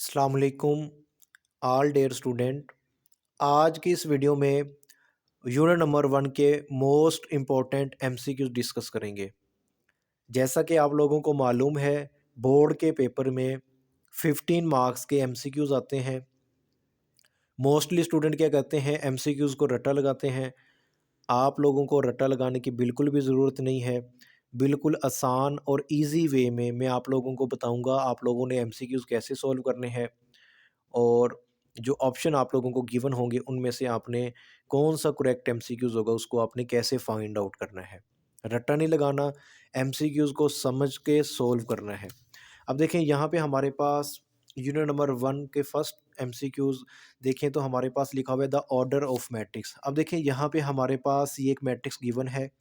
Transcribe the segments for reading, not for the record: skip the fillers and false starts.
अस्सलाम वालेकुम all dear student. आज की इस वीडियो में यूनिट नंबर 1 के मोस्ट इम्पोर्टेंट एमसीक्यूज डिस्कस करेंगे। जैसा कि आप लोगों को मालूम है, बोर्ड के पेपर में 15 मार्क्स के एमसीक्यूज आते हैं। मोस्टली स्टूडेंट क्या करते हैं, एमसीक्यूज को रट्टा लगाते हैं। आप लोगों को रट्टा लगाने की बिल्कुल भी ज़रूरत नहीं है। बिल्कुल आसान और इजी वे में मैं आप लोगों को बताऊंगा आप लोगों ने एमसीक्यूज कैसे सॉल्व करने हैं, और जो ऑप्शन आप लोगों को गिवन होंगे उनमें से आपने कौन सा करेक्ट एमसीक्यूज़ होगा उसको आपने कैसे फाइंड आउट करना है। रट्टा नहीं लगाना, एमसीक्यूज़ को समझ के सॉल्व करना है। अब देखें यहाँ पे हमारे पास यूनिट नंबर 1 के फर्स्ट एमसीक्यूज़ देखें तो हमारे पास लिखा हुआ है द ऑर्डर ऑफ मैट्रिक्स। अब देखें यहाँ पे हमारे पास ये एक मैट्रिक्स गिवन है।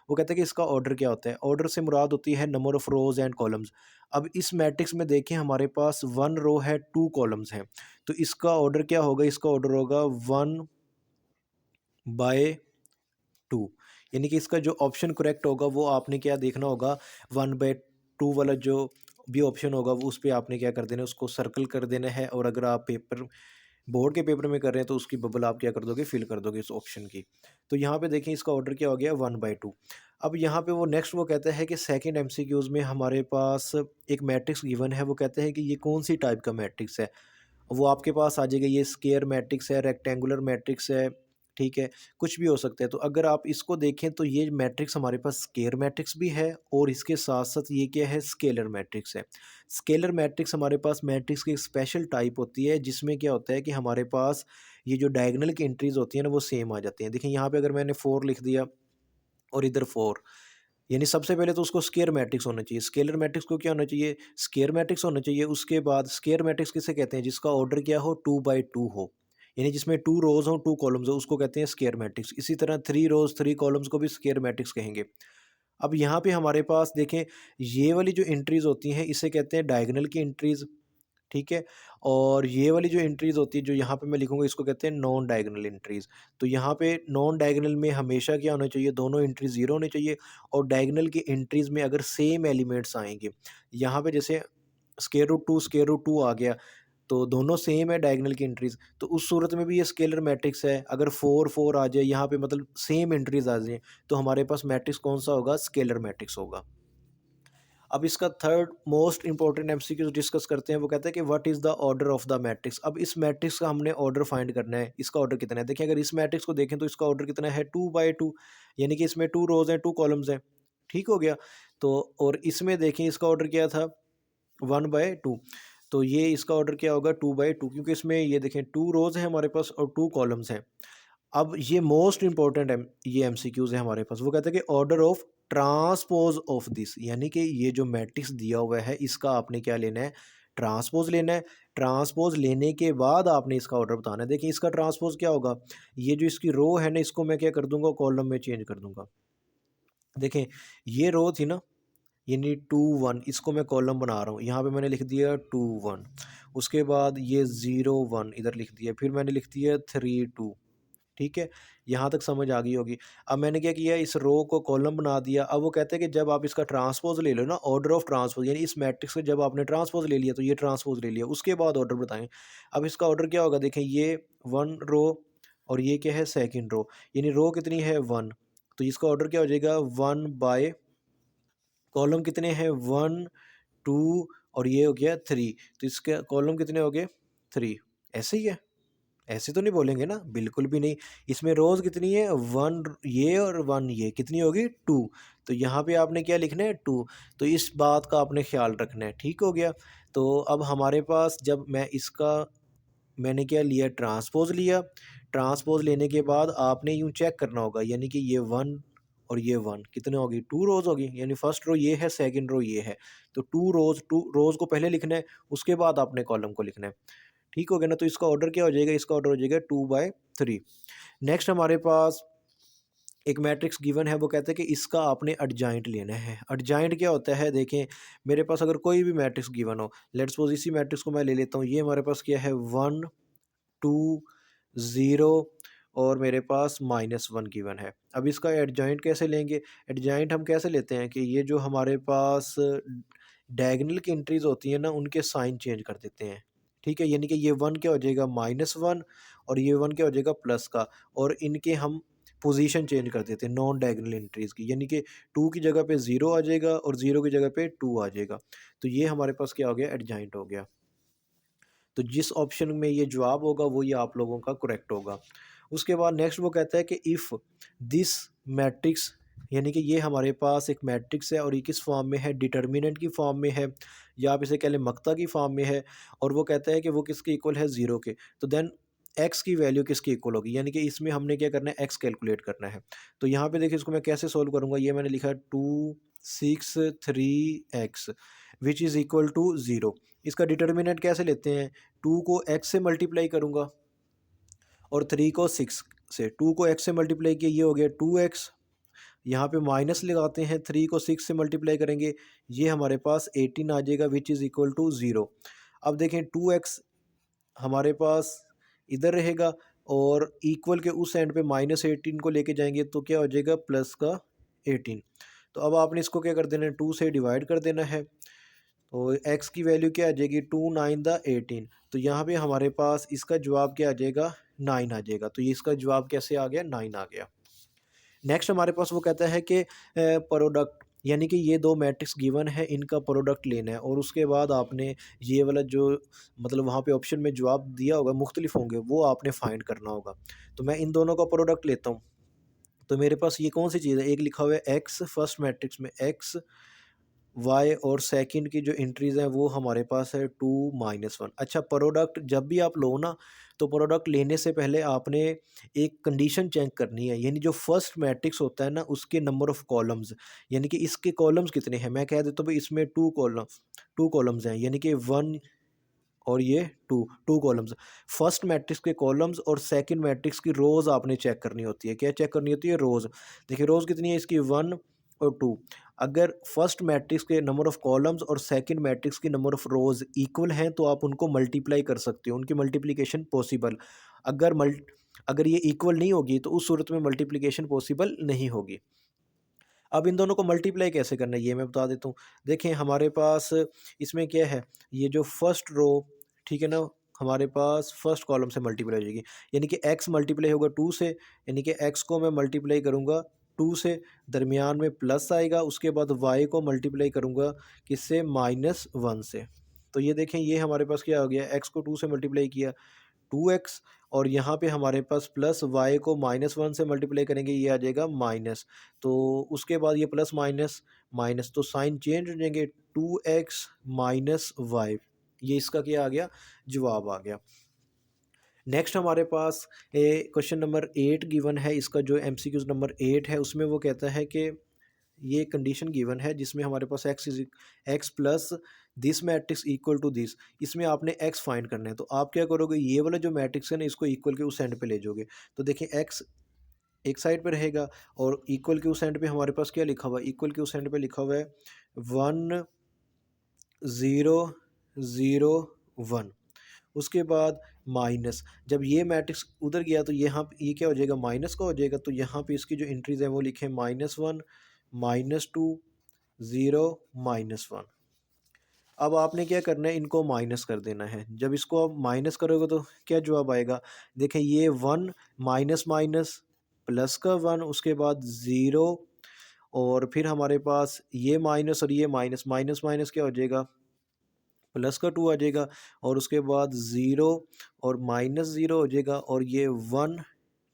वो कहते हैं कि इसका ऑर्डर क्या होता है। ऑर्डर से मुराद होती है number of rows and columns. अब इस मैट्रिक्स में देखें हमारे पास 1 रो है, 2 कॉलम्स हैं। तो इसका ऑर्डर क्या होगा, इसका ऑर्डर होगा 1/2। यानी कि इसका जो ऑप्शन करेक्ट होगा वो आपने क्या देखना होगा, 1/2 वाला जो भी ऑप्शन होगा वो उस पे आपने क्या कर देना है, उसको सर्कल कर देना है। और अगर आप पेपर बोर्ड के पेपर में कर रहे हैं तो उसकी बबल आप क्या कर दोगे, फिल कर दोगे इस ऑप्शन की। तो यहाँ पे देखें इसका ऑर्डर क्या हो गया, 1/2। अब यहाँ पे वो नेक्स्ट वो कहता है कि सेकंड एमसीक्यूज में हमारे पास एक मैट्रिक्स गिवन है। वो कहते हैं कि ये कौन सी टाइप का मैट्रिक्स है। वो आपके पास आ जाएगा, ये स्क्वायर मैट्रिक्स है, रेक्टेंगुलर मैट्रिक्स है, ठीक है, कुछ भी हो सकता है। तो अगर आप इसको देखें तो ये मैट्रिक्स हमारे पास स्क्वायर मैट्रिक्स भी है और इसके साथ साथ ये क्या है, स्केलर मैट्रिक्स है। स्केलर मैट्रिक्स हमारे पास मैट्रिक्स की एक स्पेशल टाइप होती है जिसमें क्या होता है कि हमारे पास ये जो डायगोनल की एंट्रीज होती हैं ना वो सेम आ जाती हैं। देखिए यहाँ पे अगर मैंने 4 लिख दिया और इधर 4, यानी सबसे पहले तो उसको स्क्वायर मैट्रिक्स होना चाहिए। स्केलर मैट्रिक्स को क्या होना चाहिए, स्क्वायर मैट्रिक्स होना चाहिए। उसके बाद स्क्वायर मैट्रिक्स किसे कहते हैं, जिसका ऑर्डर क्या हो, 2/2 हो, यानी जिसमें 2 रोज हो 2 कॉलम्स हो, उसको कहते हैं स्क्वायर मैट्रिक्स। इसी तरह 3 रोज 3 कॉलम्स को भी स्क्वायर मैट्रिक्स कहेंगे। अब यहाँ पे हमारे पास देखें ये वाली जो एंट्रीज होती हैं इसे कहते हैं डायगोनल की एंट्रीज, ठीक है। और ये वाली जो एंट्रीज़ होती है जो यहाँ पे मैं लिखूँगा इसको कहते हैं नॉन डायगोनल एंट्रीज़। तो यहाँ पे नॉन डायगोनल में हमेशा क्या होना चाहिए, दोनों एंट्रीज़ 0 होनी चाहिए। और डायगोनल की एंट्रीज़ में अगर सेम एलिमेंट्स आएँगे, यहाँ पे जैसे स्क्वायर रूट 2 आ गया, तो दोनों सेम है डायगोनल की एंट्रीज़, तो उस सूरत में भी ये स्केलर मैट्रिक्स है। अगर 4 आ जाए यहाँ पे, मतलब सेम एंट्रीज़ आ जाएँ, तो हमारे पास मैट्रिक्स कौन-सा होगा, स्केलर मैट्रिक्स होगा। अब इसका third most important MCQ discuss करते हैं। वो कहते हैं कि what is the order of the matrix. अब इस मैट्रिक्स का हमने ऑर्डर फाइंड करना है, इसका ऑर्डर कितना है। देखिए अगर इस मैट्रिक्स को देखें तो इसका ऑर्डर कितना है, 2/2, यानी कि इसमें 2 रोज हैं 2 कॉलम्स हैं, ठीक हो गया। तो और इसमें देखें इसका ऑर्डर क्या था, 1/2। तो ये इसका ऑर्डर क्या होगा, 2/2, क्योंकि इसमें ये देखें 2 रोज हैं हमारे पास और 2 कॉलम्स हैं। अब ये मोस्ट इंपॉर्टेंट है, ये एमसीक्यूज है हमारे पास। वो कहते हैं कि order of transpose of this, यानी कि ये जो मैट्रिक्स दिया हुआ है इसका आपने क्या लेना है, ट्रांसपोज लेना है। ट्रांसपोज लेने के बाद आपने इसका ऑर्डर बताना है। देखिए इसका ट्रांसपोज क्या होगा, ये जो इसकी रो है ना इसको मैं क्या कर दूंगा, कॉलम में चेंज कर दूंगा। देखें ये रो थी ना, यानी 2 1, इसको मैं कॉलम बना रहा हूँ, यहाँ पे मैंने लिख दिया 2 1। उसके बाद ये 0 1 इधर लिख दिया, फिर मैंने लिख दिया 3 2, ठीक है। यहाँ तक समझ आ गई होगी। अब मैंने क्या किया, इस रो को कॉलम बना दिया। अब वो कहते हैं कि जब आप इसका ट्रांसपोज ले लो ना, ऑर्डर ऑफ ट्रांसपोज, यानी इस मैट्रिक्स को जब आपने ट्रांसपोज ले लिया तो ये ट्रांसपोज ले लिया, उसके बाद ऑर्डर बताएं। अब इसका ऑर्डर क्या होगा, देखें ये 1 रो और ये क्या है, सेकंड रो, यानी रो कितनी है 1, तो इसका ऑर्डर क्या हो जाएगा, 1/, कॉलम कितने हैं 1 2 और ये हो गया 3, तो इसके कॉलम कितने हो गए 3। ऐसे ही है, ऐसे तो नहीं बोलेंगे ना, बिल्कुल भी नहीं। इसमें रोज़ कितनी है, 1 ये और 1 ये, कितनी होगी 2। तो यहाँ पे आपने क्या लिखना है, 2। तो इस बात का आपने ख्याल रखना है, ठीक हो गया। तो अब हमारे पास जब मैंने क्या लिया, ट्रांसपोज लिया। ट्रांसपोज लेने के बाद आपने यूँ चेक करना होगा, यानी कि ये 1 और ये 1 कितने होगी, 2 रोज़ होगी, यानी फर्स्ट रो ये है, सेकंड रो ये है। तो 2 रोज़ को पहले लिखना है, उसके बाद आपने कॉलम को लिखना है, ठीक हो गया ना। तो इसका ऑर्डर क्या हो जाएगा, इसका ऑर्डर हो जाएगा 2/3। नेक्स्ट हमारे पास एक मैट्रिक्स गिवन है। वो कहते हैं कि इसका आपने एडजॉइंट लेना है। एडजॉइंट क्या होता है, देखें मेरे पास अगर कोई भी मैट्रिक्स गिवन हो, लेट्स सपोज इसी मैट्रिक्स को मैं ले लेता हूँ। ये हमारे पास क्या है, 1 2 0 और मेरे पास -1 गिवन है। अब इसका एडजॉइंट कैसे लेंगे, एडजॉइंट हम कैसे लेते हैं कि ये जो हमारे पास डायगोनल की एंट्रीज होती हैं ना उनके साइन चेंज कर देते हैं, ठीक है, यानी कि ये 1 क्या हो जाएगा -1 और ये 1 क्या हो जाएगा प्लस का, और इनके हम पोजीशन चेंज कर देते हैं नॉन डायगोनल एंट्रीज़ की, यानी कि 2 की जगह पे 0 आ जाएगा और 0 की जगह पे 2 आ जाएगा। तो ये हमारे पास क्या हो गया, एडजॉइंट हो गया। तो जिस ऑप्शन में ये जवाब होगा वो ये आप लोगों का करेक्ट होगा। उसके बाद नेक्स्ट वो कहता है कि इफ़ दिस मैट्रिक्स, यानी कि ये हमारे पास एक मैट्रिक्स है और ये किस फॉर्म में है, डिटर्मिनेंट की फॉर्म में है, या आप इसे कह लें मक्ता की फॉर्म में है, और वो कहता है कि वो किसके इक्वल है, ज़ीरो के। तो देन एक्स की वैल्यू किसकी इक्वल होगी, यानी कि इसमें हमने क्या करना है, एक्स कैलकुलेट करना है। तो यहाँ पे देखिए इसको मैं कैसे सोल्व करूँगा, ये मैंने लिखा है 263x which is equal to zero. इसका डिटर्मिनेंट कैसे लेते हैं, 2 को x से मल्टीप्लाई करूँगा और 3 को 6 से। 2 को x से मल्टीप्लाई किया, ये हो गया 2x, यहाँ पे माइनस लगाते हैं, 3 को 6 से मल्टीप्लाई करेंगे, ये हमारे पास 18 आ जाएगा which is equal to zero. अब देखें 2x हमारे पास इधर रहेगा और इक्वल के उस एंड पे -18 को लेके जाएंगे तो क्या हो जाएगा, प्लस का 18। तो अब आपने इसको क्या कर देना है, 2 से डिवाइड कर देना है। तो x की वैल्यू क्या आ जाएगी, 2 9 द 18। तो यहाँ पे हमारे पास इसका जवाब क्या आ जाएगा, 9 आ जाएगा। तो ये इसका जवाब कैसे आ गया, 9 आ गया। नेक्स्ट हमारे पास वो कहता है कि प्रोडक्ट, यानी कि ये दो मैट्रिक्स गिवन है, इनका प्रोडक्ट लेना है, और उसके बाद आपने ये वाला जो मतलब वहाँ पे ऑप्शन में जवाब दिया होगा मुख्तलिफ होंगे, वो आपने फाइंड करना होगा। तो मैं इन दोनों का प्रोडक्ट लेता हूँ। तो मेरे पास ये कौन सी चीज़ है, एक लिखा हुआ है एक्स, फर्स्ट मैट्रिक्स में एक्स, वाई, और सेकंड की जो एंट्रीज़ हैं वो हमारे पास है 2 -1। अच्छा, प्रोडक्ट जब भी आप लो ना, तो प्रोडक्ट लेने से पहले आपने एक कंडीशन चेक करनी है, यानी जो फर्स्ट मैट्रिक्स होता है ना उसके नंबर ऑफ़ कॉलम्स, यानी कि इसके कॉलम्स कितने हैं। मैं कह देता हूँ भाई इसमें 2 कॉलम्स हैं, यानी कि 1 और ये 2 कॉलम्स। फर्स्ट मैट्रिक्स के कॉलम्स और सेकंड मैट्रिक्स की रोज़ आपने चेक करनी होती है। क्या चेक करनी होती है, रोज़। देखिए रोज़ कितनी है इसकी, 1 और 2। अगर फर्स्ट मैट्रिक्स के नंबर ऑफ़ कॉलम्स और सेकंड मैट्रिक्स की नंबर ऑफ़ रोज़ इक्वल हैं तो आप उनको मल्टीप्लाई कर सकते हो, उनकी मल्टीप्लिकेशन पॉसिबल। अगर अगर ये इक्वल नहीं होगी तो उस सूरत में मल्टीप्लिकेशन पॉसिबल नहीं होगी। अब इन दोनों को मल्टीप्लाई कैसे करना है ये मैं बता देता हूँ। देखें हमारे पास इसमें क्या है, ये जो फर्स्ट रो, ठीक है ना, हमारे पास फर्स्ट कॉलम से मल्टीप्लाई हो जाएगी, यानी कि x मल्टीप्लाई होगा 2 से, यानी कि x को मैं मल्टीप्लाई करूँगा 2 से, दरमियान में प्लस आएगा, उसके बाद y को मल्टीप्लाई करूँगा किससे, -1 से। तो ये देखें ये हमारे पास क्या हो गया, x को 2 से मल्टीप्लाई किया 2x, और यहाँ पे हमारे पास प्लस y को -1 से मल्टीप्लाई करेंगे, ये आ जाएगा माइनस। तो उसके बाद ये प्लस माइनस माइनस, तो साइन चेंज हो जाएंगे, 2x माइनस वाई। ये इसका क्या आ गया, जवाब आ गया। नेक्स्ट हमारे पास क्वेश्चन नंबर 8 गिवन है, इसका जो MCQs नंबर 8 है उसमें वो कहता है कि ये कंडीशन गिवन है जिसमें हमारे पास x plus this matrix equal to this, इसमें आपने एक्स फाइंड करना है। तो आप क्या करोगे, ये वाला जो मैट्रिक्स है ना इसको इक्वल के उस एंड पे ले जाओगे। तो देखिए एक्स एक साइड पे रहेगा और इक्वल के उस एंड पे हमारे पास क्या लिखा हुआ है, इक्वल के उस एंड पे लिखा हुआ है 1 0 0 1। उसके बाद माइनस, जब ये मैट्रिक्स उधर गया तो यहाँ ये क्या हो जाएगा, माइनस का हो जाएगा। तो यहाँ पे इसकी जो एंट्रीज हैं वो लिखें -1 -2 0 -1। अब आपने क्या करना है, इनको माइनस कर देना है। जब इसको आप माइनस करोगे तो क्या जवाब आएगा, देखें ये 1 माइनस माइनस प्लस का 1, उसके बाद 0, और फिर हमारे पास ये माइनस और ये माइनस, माइनस माइनस क्या हो जाएगा, प्लस का 2 आ जाएगा, और उसके बाद 0 और -0 हो जाएगा, और ये 1,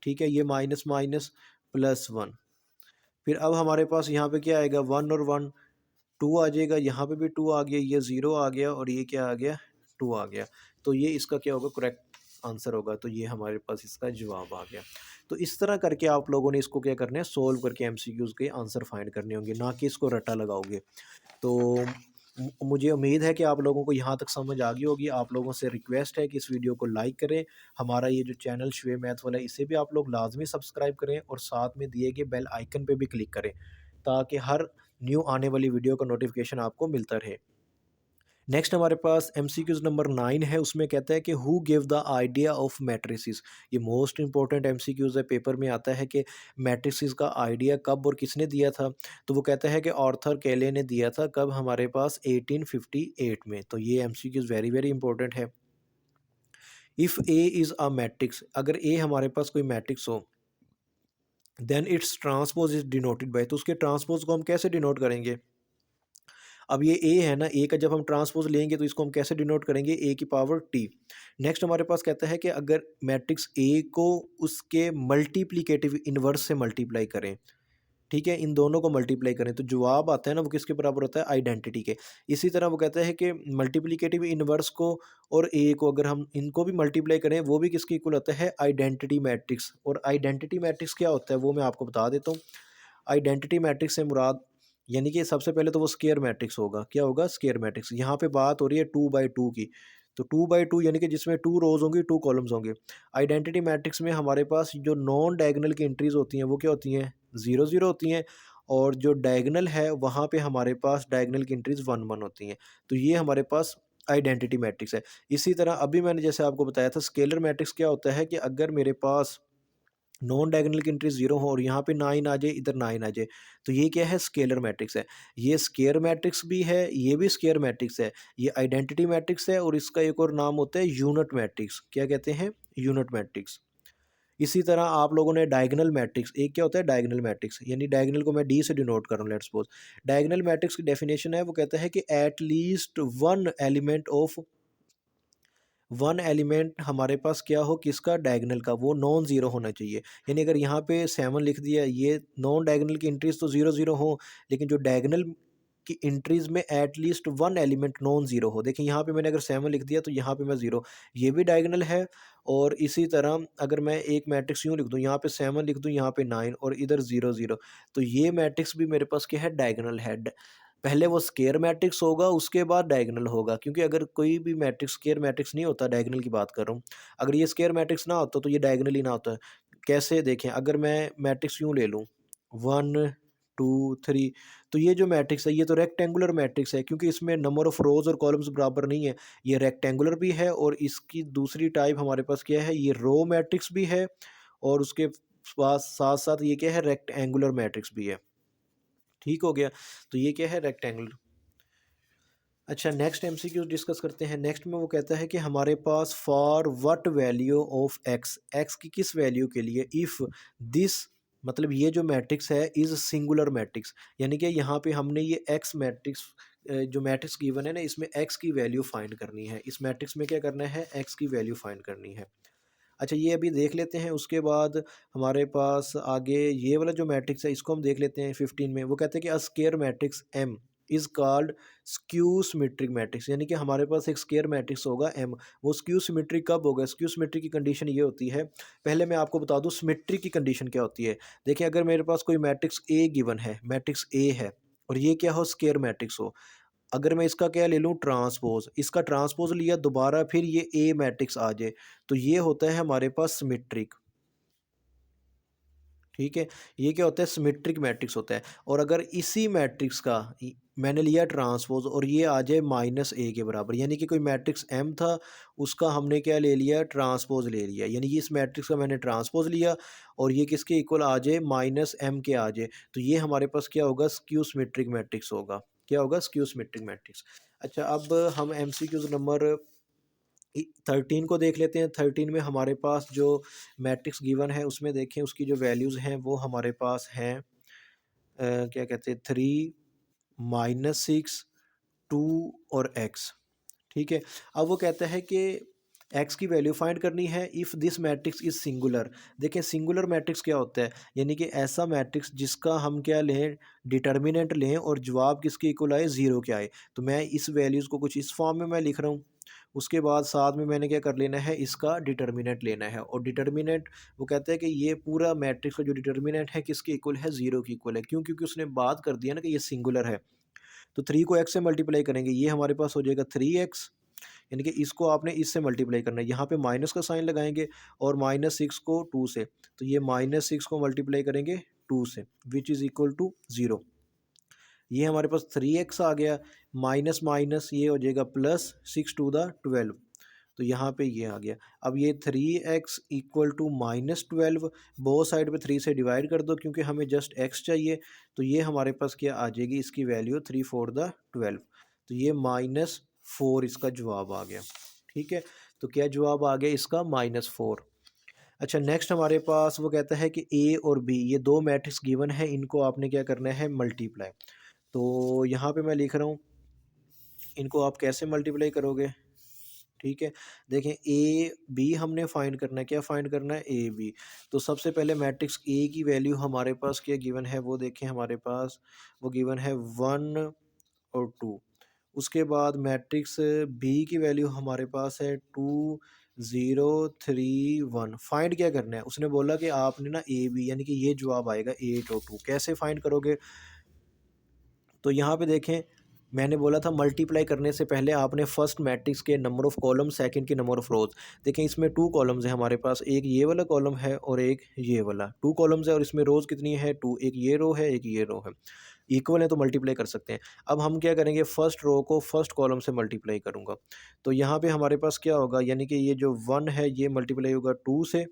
ठीक है, ये माइनस माइनस प्लस 1। फिर अब हमारे पास यहाँ पे क्या आएगा, 1 और 1 2 आ जाएगा, यहाँ पे भी 2 आ गया, ये 0 आ गया, और ये क्या आ गया, 2 आ गया। तो ये इसका क्या होगा, करेक्ट आंसर होगा। तो ये हमारे पास इसका जवाब आ गया। तो इस तरह करके आप लोगों ने इसको क्या करना है, सोल्व करके MCQs के आंसर फाइंड करने होंगे, ना कि इसको रट्टा लगाओगे। तो मुझे उम्मीद है कि आप लोगों को यहाँ तक समझ आ गई होगी। आप लोगों से रिक्वेस्ट है कि इस वीडियो को लाइक करें। हमारा ये जो चैनल शुएब मैथ वाला है इसे भी आप लोग लाजमी सब्सक्राइब करें, और साथ में दिए गए बेल आइकन पे भी क्लिक करें, ताकि हर न्यू आने वाली वीडियो का नोटिफिकेशन आपको मिलता रहे। नेक्स्ट हमारे पास MCQs नंबर 9 है, उसमें कहता है कि who give the idea of matrices. ये मोस्ट इंपॉर्टेंट MCQs है, पेपर में आता है कि मैट्रिसेस का आइडिया कब और किसने दिया था। तो वो कहता है कि आर्थर केले ने दिया था, कब, हमारे पास 1858 में। तो ये MCQs वेरी वेरी इंपॉर्टेंट है। If A is a matrix, अगर ए हमारे पास कोई मैट्रिक्स हो, then its transpose is denoted by, तो उसके ट्रांसपोज को हम कैसे डिनोट करेंगे? अब ये ए है ना, ए का जब हम ट्रांसपोज लेंगे तो इसको हम कैसे डिनोट करेंगे? ए की पावर टी। नेक्स्ट हमारे पास कहता है कि अगर मैट्रिक्स ए को उसके मल्टीप्लिकेटिव इनवर्स से मल्टीप्लाई करें, ठीक है, इन दोनों को मल्टीप्लाई करें तो जवाब आता है ना वो किसके बराबर होता है? आइडेंटिटी के। इसी तरह वो कहता है कि मल्टीप्लिकेटिव इनवर्स को और ए को अगर हम इनको भी मल्टीप्लाई करें वो भी किसके इक्वल होता है? Identity matrix. और आइडेंटिटी मैट्रिक्स क्या होता है वो मैं आपको बता देता हूँ। आइडेंटिटी मैट्रिक्स से मुराद, यानी कि सबसे पहले तो वो स्केयर मैट्रिक्स होगा। क्या होगा? Square matrix. यहाँ पे बात हो रही है 2/2 की, तो 2/2 यानी कि जिसमें 2 रोज होंगी 2 कॉलम्स होंगे। आइडेंटिटी मैट्रिक्स में हमारे पास जो नॉन डायगोनल की एंट्रीज होती हैं वो क्या होती हैं? 0 0 होती हैं, और जो डायगोनल है वहाँ पे हमारे पास डायगोनल की एंट्रीज 1 1 होती हैं। तो ये हमारे पास आइडेंटिटी मैट्रिक्स है। इसी तरह अभी मैंने जैसे आपको बताया था स्केलर मैट्रिक्स क्या होता है कि अगर मेरे पास नॉन डायगोनल की एंट्री 0 हो और यहाँ पे 9 आ जाए, इधर 9 आ जाए, तो ये क्या है? स्केलर मैट्रिक्स है। ये स्केयर मैट्रिक्स भी है, ये भी स्केयर मैट्रिक्स है, ये आइडेंटिटी मैट्रिक्स है, और इसका एक और नाम होता है यूनिट मैट्रिक्स। क्या कहते हैं? Unit matrix. इसी तरह आप लोगों ने डायगोनल मैट्रिक्स, एक क्या होता है? डायगोनल मैट्रिक्स, यानी डायगोनल को मैं डी से डिनोट कर रहा हूँ, लेट्स सपोज। डायगोनल मैट्रिक्स की डेफिनेशन है, वो कहता है कि एट लीस्ट वन एलिमेंट हमारे पास क्या हो? किसका? डायगोनल का, वो नॉन ज़ीरो होना चाहिए। यानी अगर यहाँ पे 7 लिख दिया, ये नॉन डायगोनल की एंट्रीज तो 0 0 हो, लेकिन जो डायगोनल की एंट्रीज में at least one element non zero हो। देखिए यहाँ पे मैंने अगर 7 लिख दिया तो यहाँ पे मैं 0, ये भी डायगोनल है। और इसी तरह अगर मैं एक मैट्रिक्स यूँ लिख दूँ, यहाँ पे 7 लिख दूँ, यहाँ पे 9 और इधर 0 0, तो ये मैट्रिक्स भी मेरे पास क्या है? डायगोनल है। पहले वो स्केयर मैट्रिक्स होगा, उसके बाद डायगोनल होगा, क्योंकि अगर कोई भी मैट्रिक्स स्केयर मैट्रिक्स नहीं होता, डायगोनल की बात कर रहा हूँ। अगर ये स्केयर मैट्रिक्स ना होता तो ये डायगोनल ही ना होता। कैसे? देखें, अगर मैं मैट्रिक्स यूँ ले लूँ 1 2 3, तो ये जो मैट्रिक्स है ये तो रेक्टेंगुलर मैट्रिक्स है, क्योंकि इसमें नंबर ऑफ रोज और कॉलम्स बराबर नहीं है। ये रेक्टेंगुलर भी है, और इसकी दूसरी टाइप हमारे पास क्या है? ये रो मैट्रिक्स भी है, और उसके पास साथ साथ ये क्या है? रेक्टेंगुलर मैट्रिक्स भी है। ठीक हो गया? तो ये क्या है? रेक्टेंगुलर। अच्छा, नेक्स्ट एमसीक्यू डिस्कस करते हैं। नेक्स्ट में वो कहता है कि हमारे पास for what value of x, x की किस वैल्यू के लिए, इफ़ दिस, मतलब ये जो मैट्रिक्स है इज़ सिंगुलर मैट्रिक्स, यानी कि यहाँ पे हमने ये एक्स मैट्रिक्स, जो मैट्रिक्स गिवन है ना, इसमें एक्स की वैल्यू फाइंड करनी है। इस मैट्रिक्स में क्या करना है? एक्स की वैल्यू फाइंड करनी है। अच्छा, ये अभी देख लेते हैं। उसके बाद हमारे पास आगे ये वाला जो मैट्रिक्स है इसको हम देख लेते हैं 15 में। वो कहते हैं कि a square matrix M is called skew symmetric matrix, यानी कि हमारे पास एक स्केयर मैट्रिक्स होगा एम। वो स्क्यू सिमेट्रिक कब होगा? स्क्यू सिमेट्रिक की कंडीशन ये होती है, पहले मैं आपको बता दूं सिमेट्रिक की कंडीशन क्या होती है। देखिए, अगर मेरे पास कोई मैट्रिक्स ए गिवन है, मैट्रिक्स ए है, और ये क्या हो? स्केयर मैट्रिक्स हो। अगर मैं इसका क्या ले लूँ? ट्रांसपोज। इसका ट्रांसपोज लिया दोबारा, फिर ये ए मैट्रिक्स आ जाए, तो ये होता है हमारे पास सिमेट्रिक। ठीक है, ये क्या होता है? सिमेट्रिक मैट्रिक्स होता है। और अगर इसी मैट्रिक्स का मैंने लिया ट्रांसपोज और ये आ जाए -a के बराबर, यानी कि कोई मैट्रिक्स m था, उसका हमने क्या ले लिया? ट्रांसपोज ले लिया, यानी कि इस मैट्रिक्स का मैंने ट्रांसपोज लिया और ये किसके इक्वल आ जाए? -m के आ जाए, तो ये हमारे पास क्या होगा? स्क्यू सिमेट्रिक मैट्रिक्स होगा। क्या होगा? Skew symmetric matrix. अच्छा, अब हम एमसीक्यूज नंबर 13 को देख लेते हैं। 13 में हमारे पास जो मैट्रिक्स गिवन है उसमें देखें उसकी जो वैल्यूज़ हैं वो हमारे पास हैं, क्या कहते हैं, 3 -6 2 और x। ठीक है, अब वो कहता है कि x की वैल्यू फाइंड करनी है if this matrix is singular. देखें, सिंगुलर मैट्रिक्स क्या होता है? यानी कि ऐसा मैट्रिक्स जिसका हम क्या लें? डिटर्मिनेंट लें और जवाब किसके इक्वल आए? 0 के आए। तो मैं इस वैल्यूज़ को कुछ इस फॉर्म में मैं लिख रहा हूँ। उसके बाद साथ में मैंने क्या कर लेना है? इसका डिटर्मिनेंट लेना है, और डिटर्मिनेंट वो कहता है कि ये पूरा मैट्रिक्स का जो डिटर्मिनेंट है किसके इक्वल है? 0 के इक्वल है। क्यों? क्योंकि उसने बात कर दिया ना कि ये सिंगुलर है। तो 3 को x से मल्टीप्लाई करेंगे, ये हमारे पास हो जाएगा 3x, यानी कि इसको आपने इससे मल्टीप्लाई करना है। यहाँ पे माइनस का साइन लगाएंगे और -6 को 2 से, तो ये -6 को मल्टीप्लाई करेंगे 2 से, विच इज़ इक्वल टू 0। ये हमारे पास 3x आ गया, माइनस माइनस ये हो जाएगा +6 × 12, तो यहाँ पे ये आ गया। अब ये 3x equal to -12, both side पे 3 से डिवाइड कर दो क्योंकि हमें जस्ट x चाहिए, तो ये हमारे पास क्या आ जाएगी? इसकी वैल्यू 3 4 12, तो ये -4 इसका जवाब आ गया। ठीक है, तो क्या जवाब आ गया इसका -4। अच्छा, नेक्स्ट हमारे पास वो कहता है कि ए और बी ये दो मैट्रिक्स गिवन है, इनको आपने क्या करना है मल्टीप्लाई। तो यहाँ पे मैं लिख रहा हूँ, इनको आप कैसे मल्टीप्लाई करोगे? ठीक है, देखें ए बी हमने फाइंड करना है, क्या फाइंड करना है? A B. तो सबसे पहले मैट्रिक्स ए की वैल्यू हमारे पास क्या गिवन है वो देखें, हमारे पास वो गिवन है 1 और 2। उसके बाद मैट्रिक्स बी की वैल्यू हमारे पास है 2 0 3 1। फाइंड क्या करना है? उसने बोला कि आपने ना ए बी यानी कि ये जवाब आएगा 8 और 2। कैसे फाइंड करोगे? तो यहाँ पे देखें, मैंने बोला था मल्टीप्लाई करने से पहले आपने फर्स्ट मैट्रिक्स के नंबर ऑफ़ कॉलम, सेकंड के नंबर ऑफ़ रोज़। देखें इसमें 2 कॉलम्स हैं हमारे पास, एक ये वाला कॉलम है और एक ये वाला। 2 कॉलम्स है और इसमें रोज़ कितनी है? 2। एक ये रो है, एक ये रो है। इक्वल है तो मल्टीप्लाई कर सकते हैं। अब हम क्या करेंगे, फर्स्ट रो को फर्स्ट कॉलम से मल्टीप्लाई करूँगा। तो यहाँ पे हमारे पास क्या होगा, यानी कि ये जो 1 है ये मल्टीप्लाई होगा 2 से,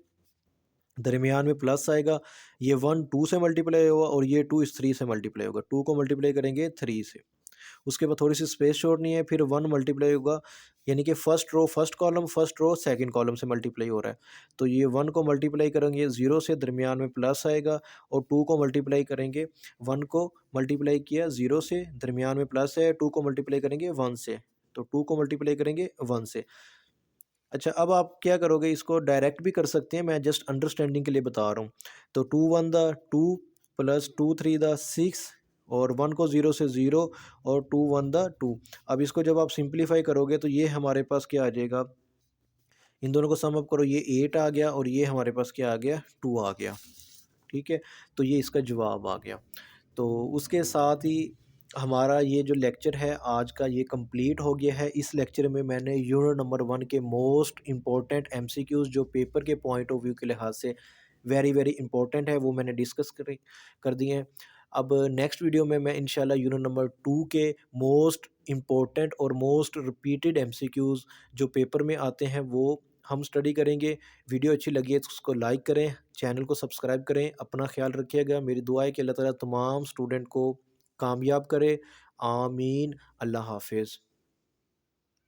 दरमियान में प्लस आएगा। ये 1 2 से मल्टीप्लाई होगा और ये 2 इस 3 से मल्टीप्लाई होगा। 2 को मल्टीप्लाई करेंगे 3 से। उसके बाद थोड़ी सी स्पेस छोड़नी है, फिर 1 मल्टीप्लाई होगा, यानी कि first row first column, first row second column से मल्टीप्लाई हो रहा है। तो ये 1 को मल्टीप्लाई करेंगे 0 से, दरमियान में प्लस आएगा, और 2 को मल्टीप्लाई करेंगे, 1 को मल्टीप्लाई किया 0 से, दरमियान में प्लस है, 2 को मल्टीप्लाई करेंगे 1 से, तो 2 को मल्टीप्लाई करेंगे 1 से। अच्छा, अब आप क्या करोगे, इसको डायरेक्ट भी कर सकते हैं, मैं जस्ट अंडरस्टैंडिंग के लिए बता रहा हूँ। तो 2 1 द 2 प्लस 2 3 द 6, और 1 को 0 से 0, और 2 1 द 2। अब इसको जब आप सिंप्लीफाई करोगे तो ये हमारे पास क्या आ जाएगा, इन दोनों को सम अप करो, ये 8 आ गया और ये हमारे पास क्या आ गया, 2 आ गया। ठीक है, तो ये इसका जवाब आ गया। तो उसके साथ ही हमारा ये जो लेक्चर है आज का ये कंप्लीट हो गया है। इस लेक्चर में मैंने यूनिट नंबर 1 के मोस्ट इम्पोर्टेंट एमसीक्यूज़ जो पेपर के पॉइंट ऑफ व्यू के लिहाज से वेरी वेरी इंपॉर्टेंट है वो मैंने डिस्कस कर दिए हैं। अब नेक्स्ट वीडियो में मैं इंशाल्लाह यूनिट नंबर 2 के मोस्ट इम्पोर्टेंट और मोस्ट रिपीटेड एमसीक्यूज़ जो पेपर में आते हैं वो हम स्टडी करेंगे। वीडियो अच्छी लगी है तो उसको लाइक करें, चैनल को सब्सक्राइब करें, अपना ख्याल रखिएगा। मेरी दुआ है कि अल्लाह ताला तमाम स्टूडेंट को कामयाब करे। आमीन। अल्लाह हाफ़िज़।